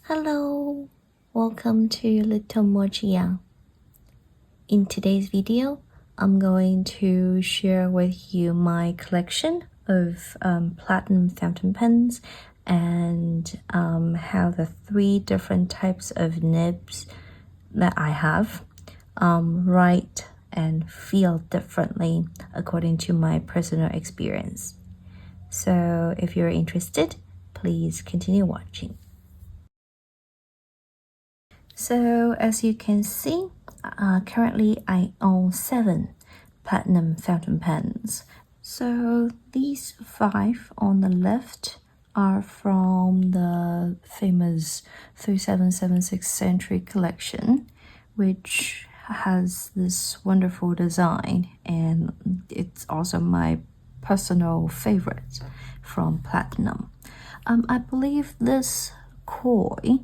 Hello, welcome to Little Mochi-Ya. In today's video, I'm going to share with you my collection of platinum fountain pens and how the 3 different types of nibs that I have write and feel differently according to my personal experience. So if you're interested, please continue watching. So as you can see, currently I own 7 platinum fountain pens. So these 5 on the left are from the famous 3776 Century collection, which has this wonderful design, and it's also my personal favorite from platinum. I believe this koi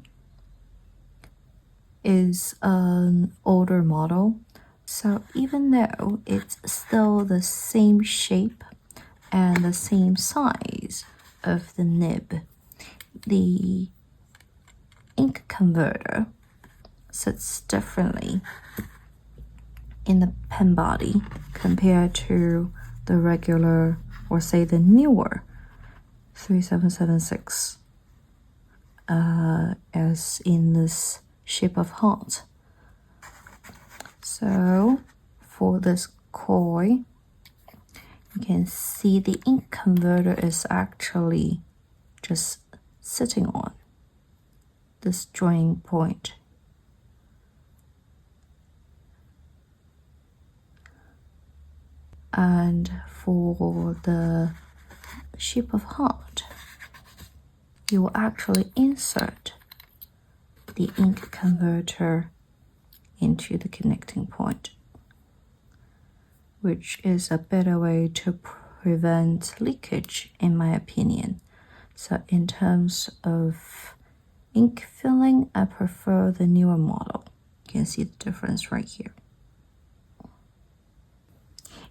is an older model, so even though it's still the same shape and the same size of the nib, the ink converter sits differently in the pen body compared to the regular, or say the newer 3776 as in this shape of heart. So for this koi, you can see the ink converter is actually just sitting on this joining point. And for the shape of heart, you will actually insert the ink converter into the connecting point, which is a better way to prevent leakage, in my opinion. So in terms of ink filling, I prefer the newer model. You can see the difference right here.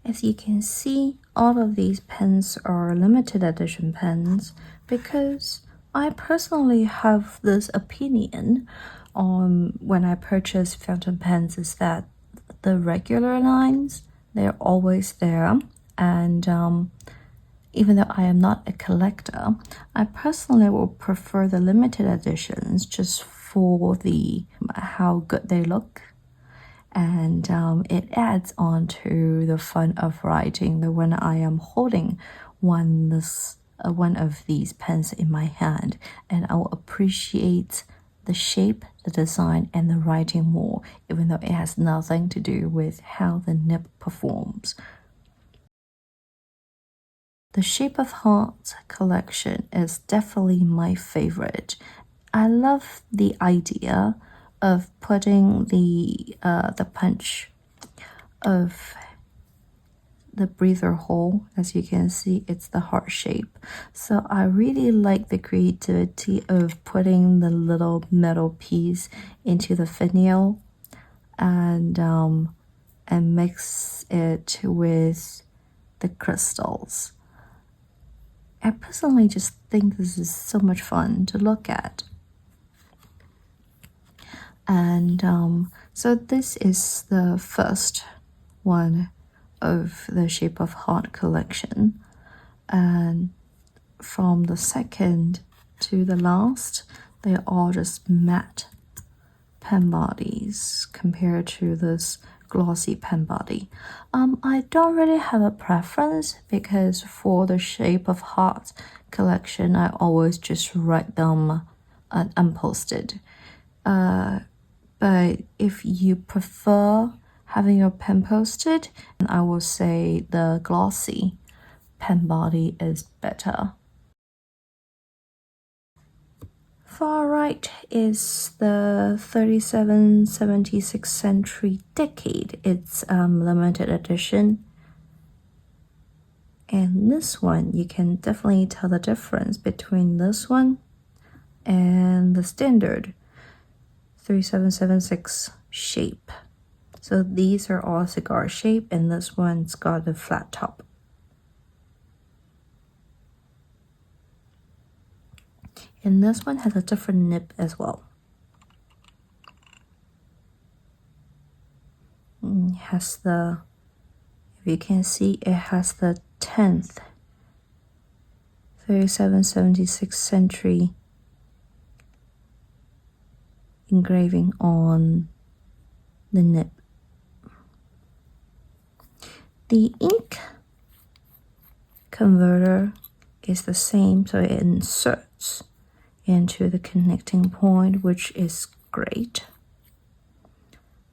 As you can see, all of these pens are limited edition pens because I personally have this opinion on when I purchase fountain pens is that the regular lines, they're always there, and even though I am not a collector, I personally will prefer the limited editions just for the how good they look, and it adds on to the fun of writing. That when I am holding one of these pens in my hand, and I will appreciate the shape, the design, and the writing more, even though it has nothing to do with how the nib performs. The Shape of Heart collection is definitely my favorite. I love the idea of putting the punch of the breather hole. As you can see, it's the heart shape. So I really like the creativity of putting the little metal piece into the finial and mix it with the crystals. I personally just think this is so much fun to look at. And so this is the first one of the Shape of Heart collection, and from the second to the last, they're all just matte pen bodies compared to this glossy pen body. I don't really have a preference because for the Shape of Heart collection, I always just write them unposted. But if you prefer having your pen posted, I will say the glossy pen body is better. Far right is the 3776 Century Decade. It's limited edition. And this one, you can definitely tell the difference between this one and the standard 3776 shape. So these are all cigar shape, and this one's got a flat top. And this one has a different nib as well. It has the, if you can see, it has the 10th 3776 century engraving on the nib. The ink converter is the same, so it inserts into the connecting point, which is great.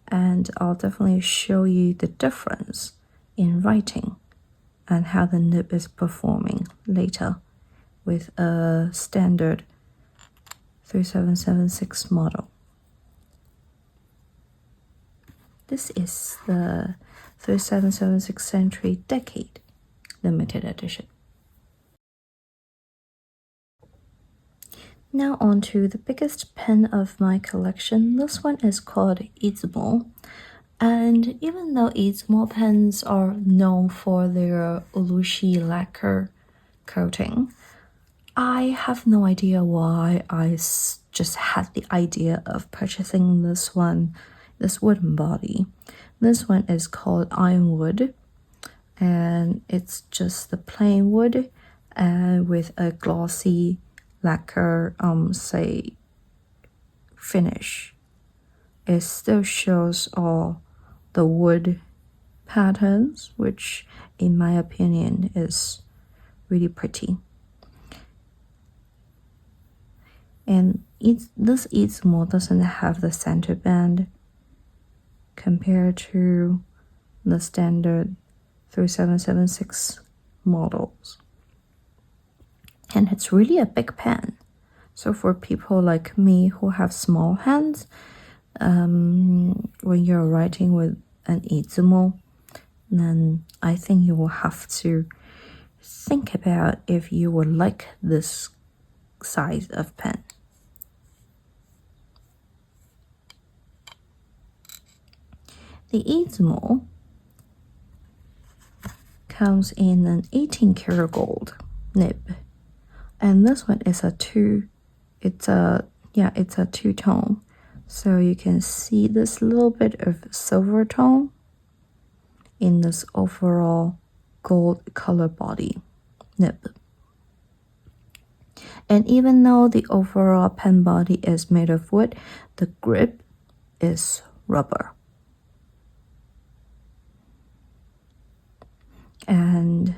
And I'll definitely show you the difference in writing and how the nib is performing later with a standard 3776 model. This is the 3776 Century Decade Limited Edition. Now on to the biggest pen of my collection. This one is called Izumo. And even though Izumo pens are known for their urushi lacquer coating, I have no idea why I just had the idea of purchasing this one, this wooden body. This one is called Ironwood, and it's just the plain wood and with a glossy lacquer say finish. It still shows all the wood patterns, which in my opinion is really pretty. And this Izumo doesn't have the center band compared to the standard 3776 models. And it's really a big pen. So for people like me who have small hands, when you're writing with an Izumo, then I think you will have to think about if you would like this size of pen. The Izumo comes in an 18 karat gold nib, and this one is a two-tone. So you can see this little bit of silver tone in this overall gold color body nib. And even though the overall pen body is made of wood, the grip is rubber. And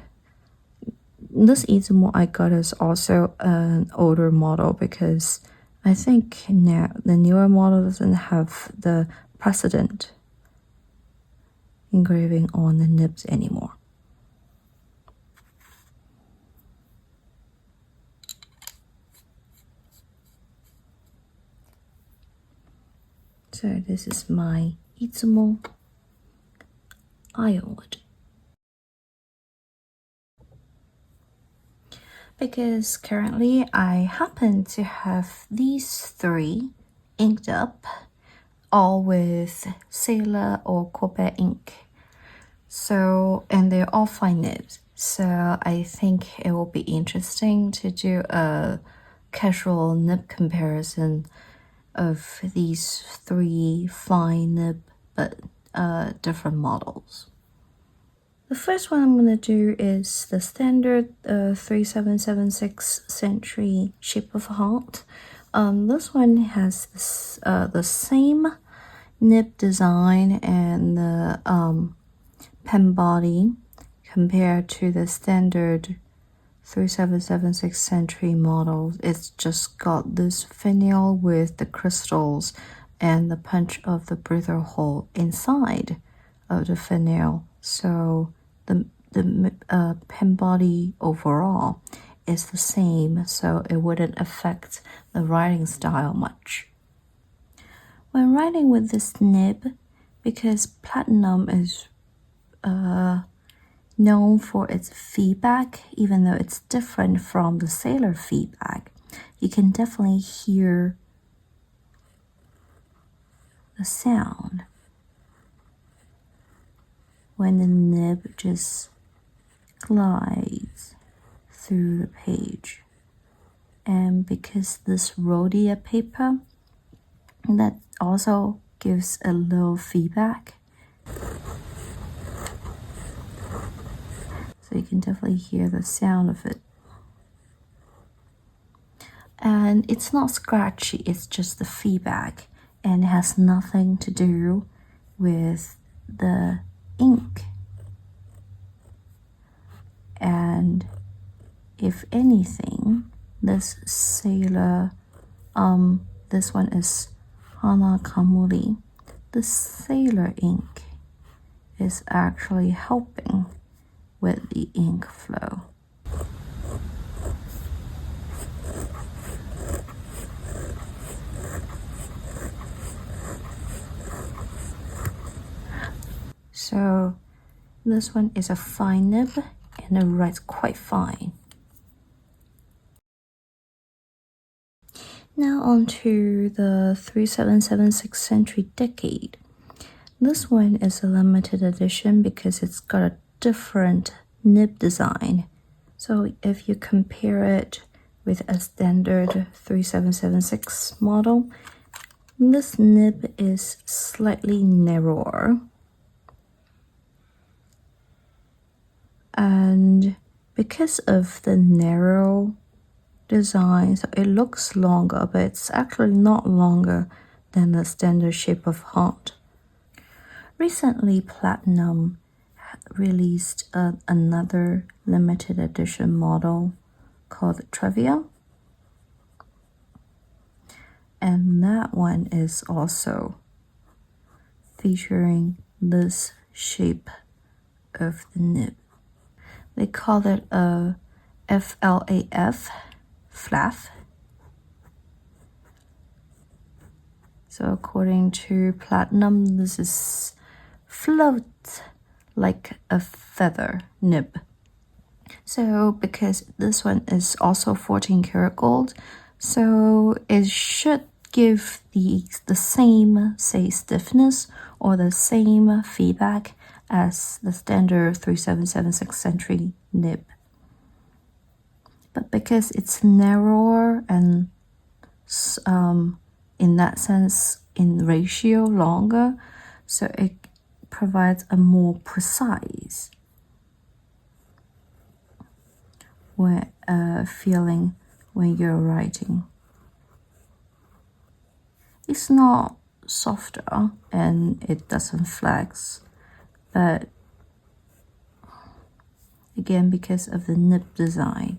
this Izumo I got is also an older model because I think now the newer model doesn't have the precedent engraving on the nibs anymore. So this is my Izumo Ironwood. Because currently I happen to have these three inked up, all with Sailor or Corbett ink. So, and they're all fine nibs. So I think it will be interesting to do a casual nib comparison of these three fine nib but different models. The first one I'm going to do is the standard 3776 Century Shape of Heart. This one has this, the same nib design and the pen body compared to the standard 3776 Century models. It's just got this finial with the crystals and the punch of the breather hole inside of the finial. So the pen body overall is the same, so it wouldn't affect the writing style much. When writing with this nib, because platinum is known for its feedback, even though it's different from the Sailor feedback, you can definitely hear the sound when the nib just glides through the page. and because this rhodia paper, that also gives a little feedback. So you can definitely hear the sound of it. And it's not scratchy, it's just the feedback, and it has nothing to do with the ink. And if anything, this sailor, this one is Hana Kamuri. The sailor ink is actually helping with the ink flow. So this one is a fine nib and it writes quite fine. Now on to the 3776 Century Decade. This one is a limited edition because it's got a different nib design. So if you compare it with a standard 3776 model, this nib is slightly narrower. And because of the narrow design, so it looks longer, but it's actually not longer than the standard shape of heart. Recently, Platinum released another limited edition model called Trivia, and that one is also featuring this shape of the nib. They call it a FLAF, flaff. So according to Platinum, this is float like a feather nib. So because this one is also 14 karat gold, so it should give the same, say, stiffness or the same feedback as the standard 3776 Century nib. But because it's narrower and in that sense in ratio longer, so it provides a more precise feeling when you're writing. It's not softer and it doesn't flex, but again, because of the nib design.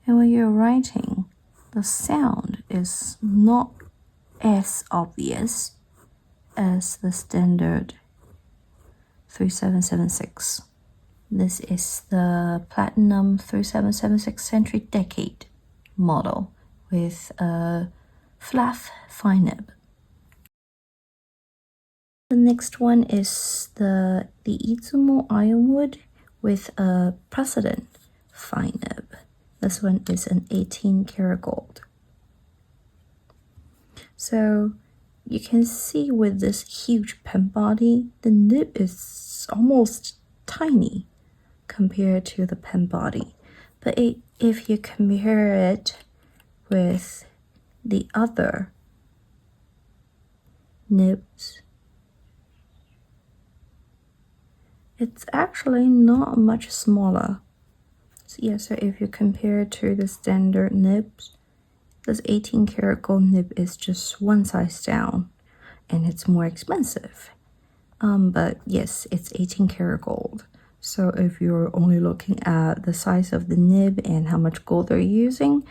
And when you're writing, the sound is not as obvious as the standard 3776. This is the Platinum 3776 Century Decade model with a flaff fine nib. The next one is the Izumo Ironwood with a Precedent fine nib. This one is an 18 karat gold. So you can see with this huge pen body, the nib is almost tiny compared to the pen body. But if you compare it with the other nibs, it's actually not much smaller. So yeah, so if you compare it to the standard nibs, this 18 karat gold nib is just one size down and it's more expensive. But yes, it's 18 karat gold. So if you're only looking at the size of the nib and how much gold they're using,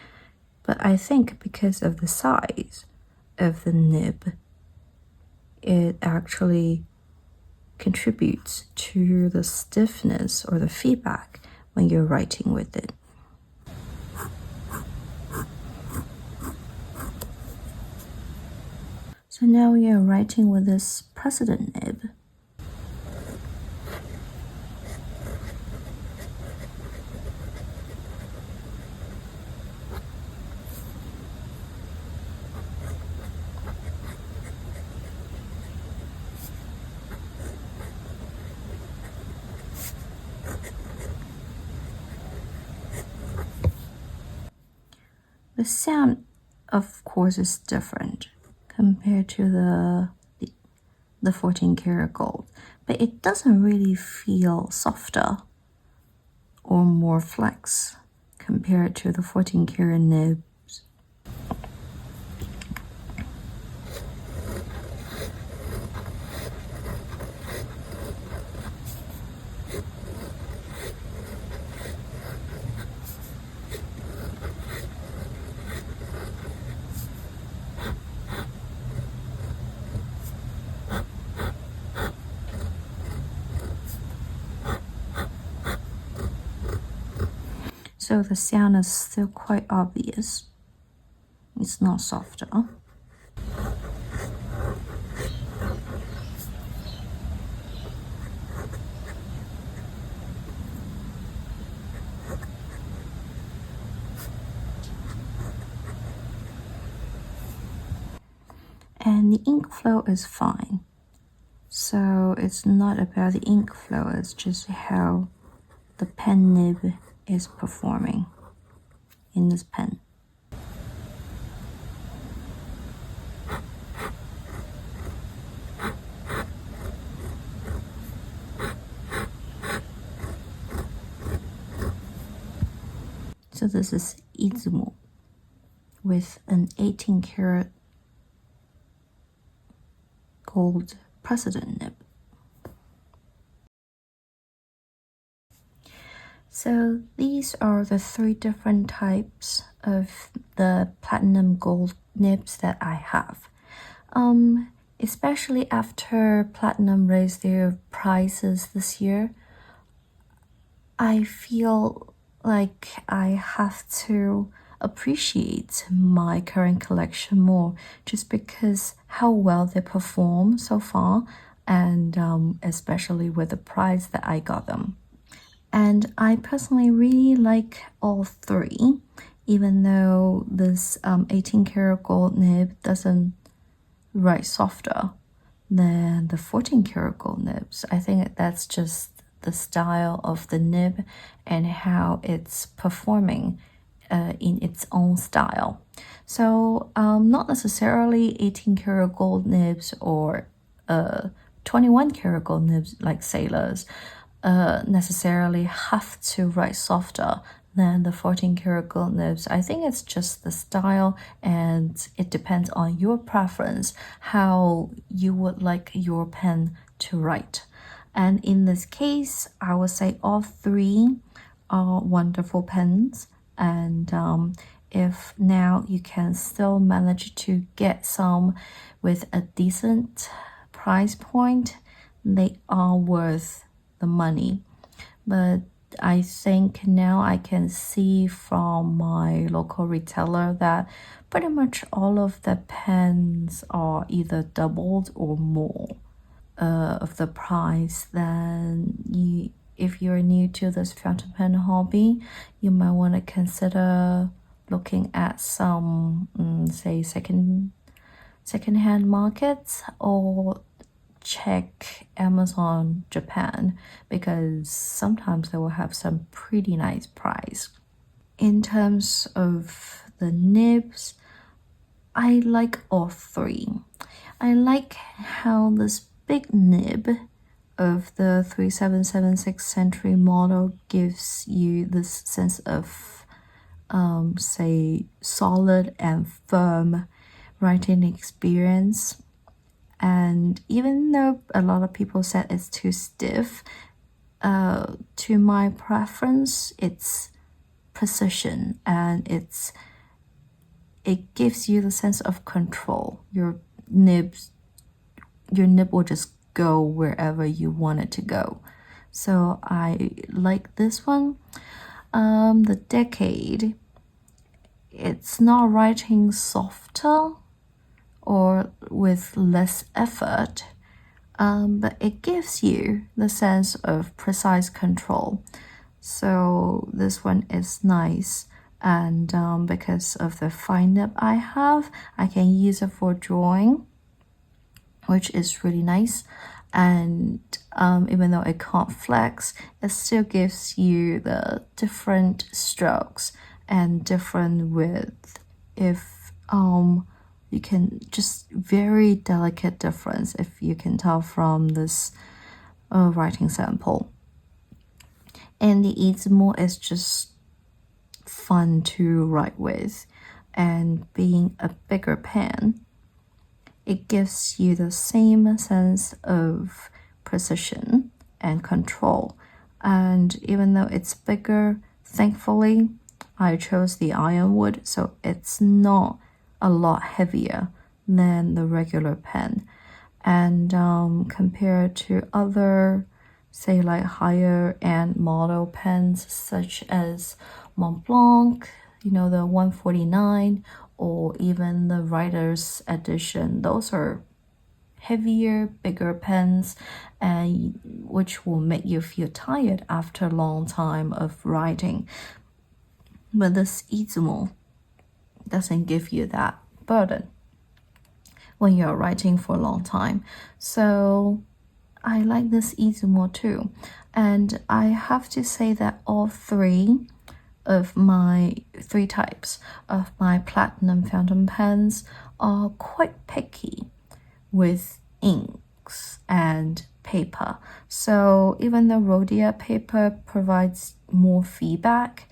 but I think because of the size of the nib, it actually contributes to the stiffness or the feedback when you're writing with it. So now we are writing with this Precedent nib. The sound, of course, is different compared to the 14 karat gold, but it doesn't really feel softer or more flex compared to the 14 karat nibs. So the sound is still quite obvious. It's not softer. And the ink flow is fine. So it's not about the ink flow, it's just how the pen nib is performing in this pen. So this is Izumo with an 18 karat gold president nib. So these are the 3 different types of the platinum gold nibs that I have. Especially after platinum raised their prices this year, I feel like I have to appreciate my current collection more just because how well they perform so far, and especially with the price that I got them. And I personally really like all 3, even though this 18 karat gold nib doesn't write softer than the 14 karat gold nibs. I think that's just the style of the nib and how it's performing in its own style. So not necessarily 18 karat gold nibs or 21 karat gold nibs like sailors necessarily have to write softer than the 14 karat gold nibs. I think it's just the style, and it depends on your preference how you would like your pen to write. And in this case, I would say all 3 are wonderful pens, and if now you can still manage to get some with a decent price point, they are worth the money. But I think now I can see from my local retailer that pretty much all of the pens are either doubled or more of the price. Then if you're new to this fountain pen hobby, you might want to consider looking at some say second-hand markets, or check Amazon Japan, because sometimes they will have some pretty nice price. In terms of the nibs, I like all 3. I like how this big nib of the 3776 Century model gives you this sense of say solid and firm writing experience. And even though a lot of people said it's too stiff, to my preference, it's precision, and it gives you the sense of control. Your nib will just go wherever you want it to go. So I like this one. The Decade, it's not writing softer or with less effort, but it gives you the sense of precise control. So this one is nice, and because of the fine nib I have, I can use it for drawing, which is really nice. And even though it can't flex, it still gives you the different strokes and different width if you can just very delicate difference if you can tell from this writing sample. And the Izumo is just fun to write with, and being a bigger pen, it gives you the same sense of precision and control. And even though it's bigger, thankfully I chose the ironwood, so it's not a lot heavier than the regular pen. And compared to other, say, like higher end model pens such as Mont Blanc, you know, the 149, or even the writer's edition, those are heavier, bigger pens, and which will make you feel tired after a long time of writing. But this Izumo doesn't give you that burden when you're writing for a long time. So I like this Izumo too. And I have to say that all three types of my platinum fountain pens are quite picky with inks and paper. So even though Rhodia paper provides more feedback,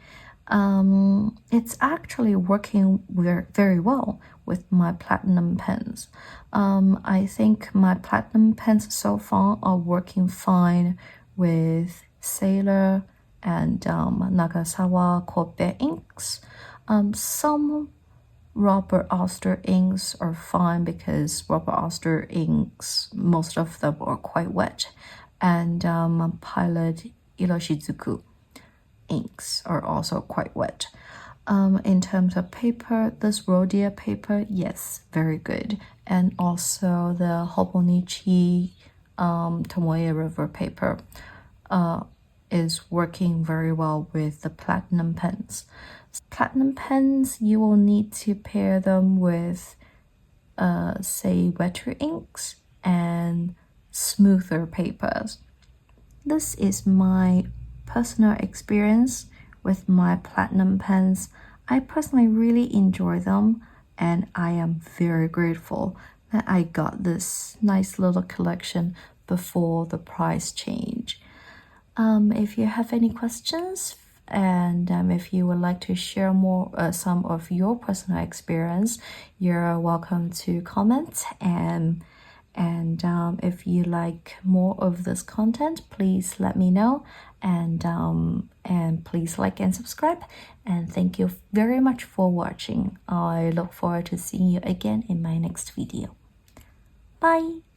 it's actually working very well with my platinum pens. I think my platinum pens so far are working fine with Sailor and Nagasawa Kobe inks. Some Robert Oster inks are fine because Robert Oster inks, most of them are quite wet, and Pilot Iroshizuku inks are also quite wet. In terms of paper, this Rhodia paper, yes, very good. And also the Hobonichi Tomoe River paper is working very well with the platinum pens. Platinum pens, you will need to pair them with, say, wetter inks and smoother papers. This is my personal experience with my platinum pens. I personally really enjoy them, and I am very grateful that I got this nice little collection before the price change. If you have any questions, and if you would like to share more some of your personal experience, you're welcome to comment. And if you like more of this content, please let me know, and please like and subscribe. And thank you very much for watching. I look forward to seeing you again in my next video. Bye.